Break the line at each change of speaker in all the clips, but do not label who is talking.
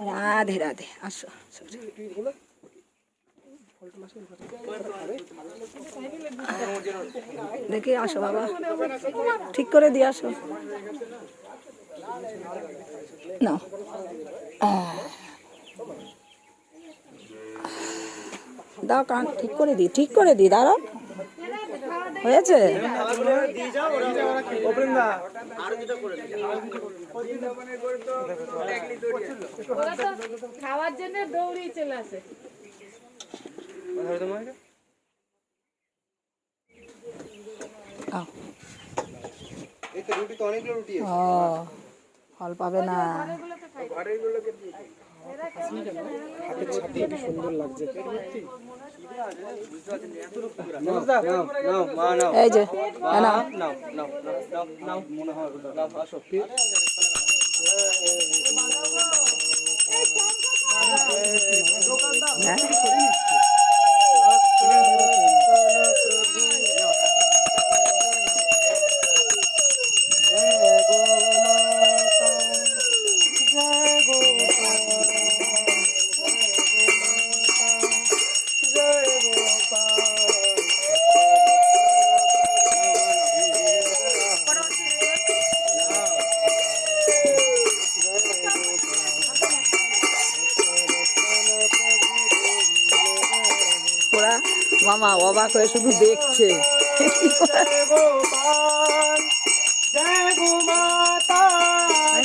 রাধে রাধে, আসো দেখি, আসো বাবা, ঠিক করে দিয়ে আসো না। দাও, কান ঠিক করে দিই দাঁড়াও, হয়েছে?
খাওয়ার জন্য দৌড়িয়ে চলে আসে।
ফল পাবে না।
সুন্দর লাগছে।
এই যে ওরা মামা অবাক হয়ে শুধু দেখছে।
জয় গো মাতা,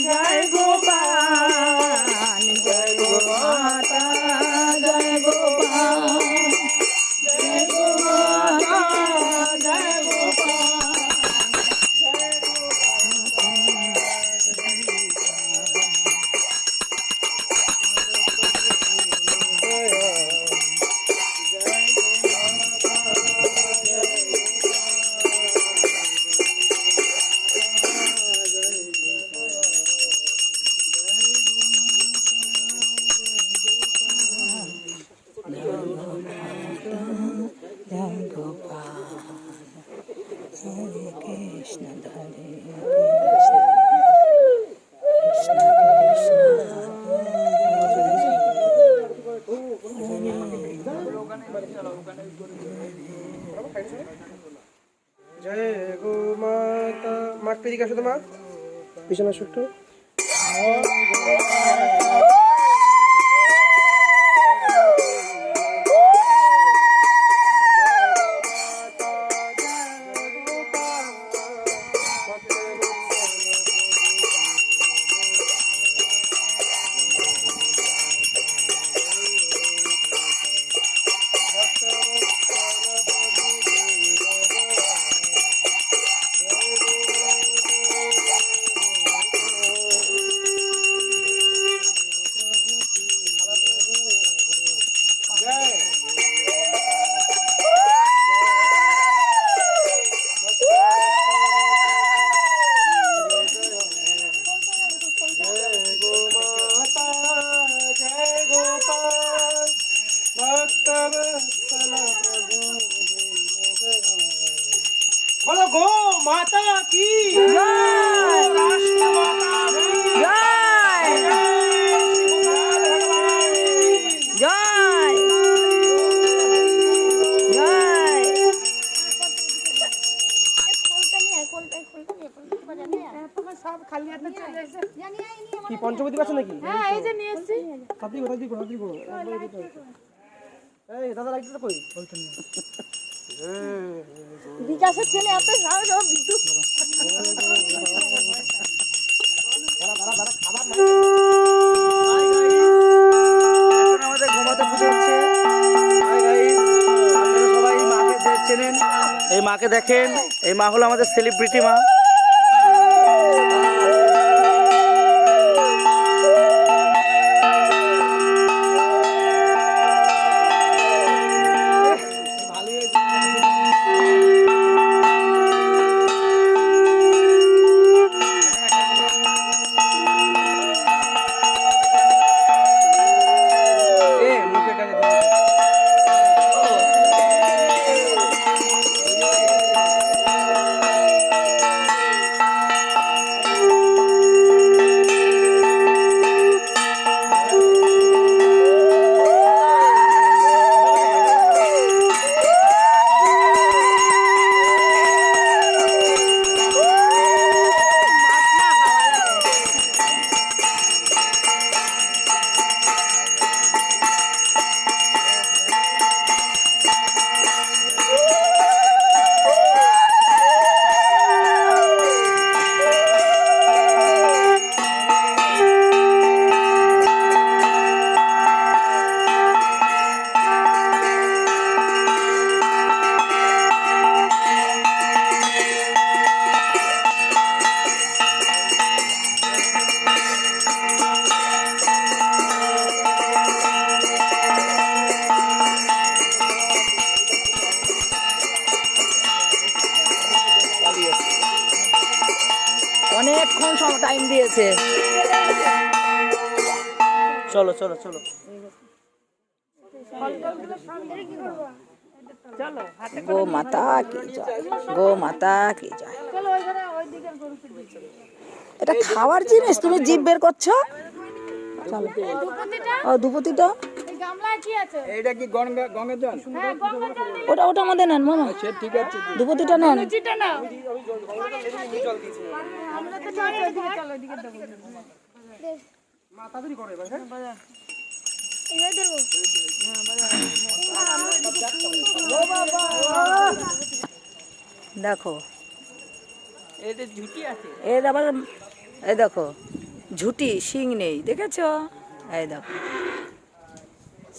জয় গোপাল, জয় গো মাতা, জয় গোপাল, জয় গো মাতা, জয় গোপাল। জয় গোপাল, হরে কৃষ্ণ, হরে কৃষ্ণ, কৃষ্ণ কৃষ্ণ।
জয় গো মাতা। মাঠ পেরিয়ে আসো তো মা, পিছনে আসো একটু। बोलो गो माता की
जय,
राष्ट्र माता की
जय, जय, जय।
কি পঞ্চবতী আছে নাকি?
হ্যাঁ, এই যে নিয়ে এসেছি।
তাড়াতাড়ি করো। এই দাদা লাইটটা কই?
বিকাশের ছেলে এত সাহস, ও বিটু।
এখন আমাদের ঘুমাতে পুজো হচ্ছে। হাই গাইস, আপনারা সবাই এই মাকে চেনেন। এই মাকে দেখেন, এই মা হলো আমাদের সেলিব্রিটি মা।
টাইম দিয়েছে।
চলো চলো চলো।
গো মাতা কি জয়, গো মাতা কি জয়। এটা খাওয়ার জিনিস, তুমি জিভ বের করছো। চলো ও ধুপতিটা,
এইটা কি গঙ্গার জল?
ওটা ওটা আমাদের নেন মামা,
ঠিক আছে।
ধুপতিটা নেন।
মাতাদুরি করে এবার, হ্যাঁ
দেখো
এটা ঝুটি আছে।
এর আবার এই দেখো ঝুটি, শিং নেই, দেখেছো? এই দেখো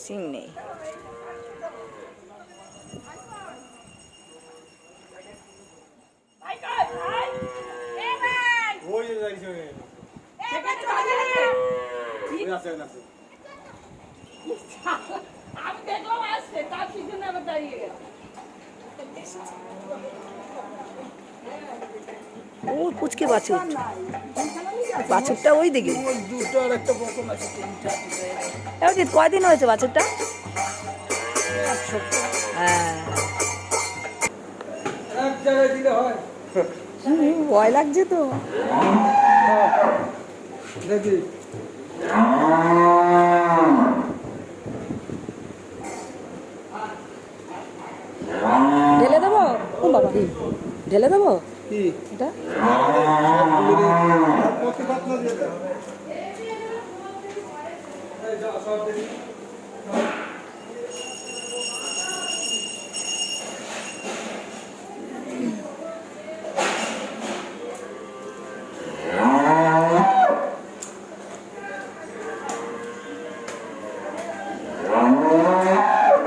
শিং নেই।
আমি দেখলাম আসছে, তার পিছনে আবার দাঁড়িয়ে গেল।
ও পুচকে বাছুর, বাছুরটা ওই দিকে।
দুটো আর একটা বকন আছে, তিনটা।
অজিত কয়দিন হয়েছে বাছুরটা? হ্যাঁ
এক জায়গায় দিলে হয়।
ভয় লাগছে তো।
দেখি
ঢেলে দেবো? ও বাবা, ঢেলে দেবো
কি
এটা?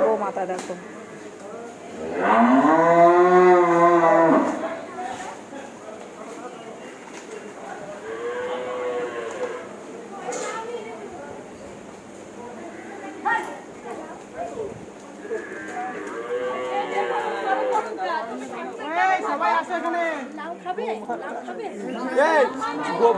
ও মাথা দেখো।
সবাই আসে এখানে।
লাউ খাবে? লাউ খাবে?
এই গোপ